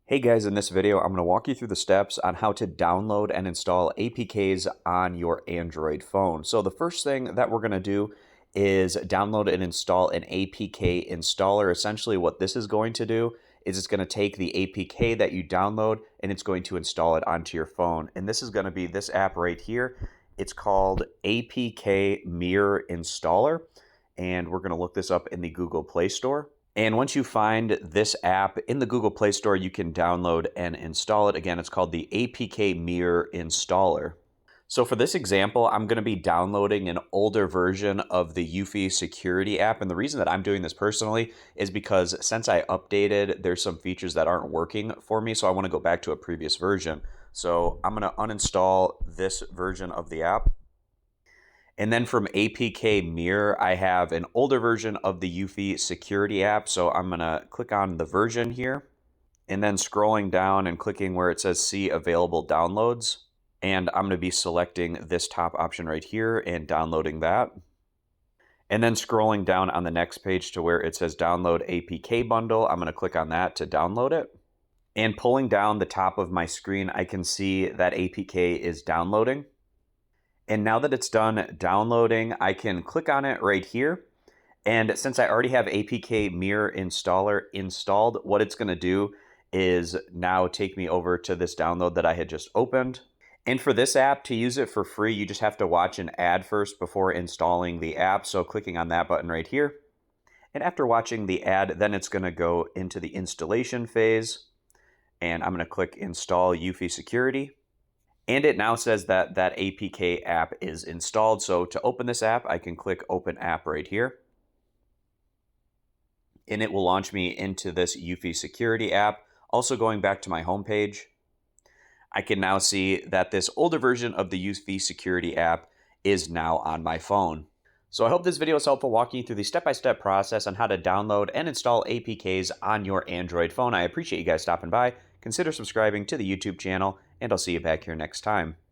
Hey guys, in this video, I'm going to walk you through the steps on how to download and install APKs on your Android phone. So the first thing that we're going to do is download and install an APK installer. Essentially what this is going to do is it's going to take the APK that you download and it's going to install it onto your phone. And this is going to be this app right here. It's called APK Mirror Installer. And we're going to look this up in the Google Play Store. And once you find this app in the Google Play Store, you can download and install it. Again, it's called the APK Mirror Installer. So for this example, I'm going to be downloading an older version of the Eufy security app. And the reason that I'm doing this personally is because since I updated, there's some features that aren't working for me. So I want to go back to a previous version. So I'm going to uninstall this version of the app. And then from APK Mirror, I have an older version of the Eufy security app. So I'm going to click on the version here and then scrolling down and clicking where it says see available downloads. And I'm going to be selecting this top option right here and downloading that. And then scrolling down on the next page to where it says download APK bundle. I'm going to click on that to download it. And pulling down the top of my screen, I can see that APK is downloading. And now that it's done downloading, I can click on it right here. And since I already have APK Mirror Installer installed, what it's going to do is now take me over to this download that I had just opened. And for this app, to use it for free, you just have to watch an ad first before installing the app. So clicking on that button right here. And after watching the ad, then it's going to go into the installation phase. And I'm going to click Install Eufy Security. And it now says that that APK app is installed. So to open this app, I can click Open App right here. And it will launch me into this Eufy security app. Also going back to my home page, I can now see that this older version of the Eufy security app is now on my phone. So I hope this video is helpful walking you through the step-by-step process on how to download and install APKs on your Android phone. I appreciate you guys stopping by. Consider subscribing to the YouTube channel, and I'll see you back here next time.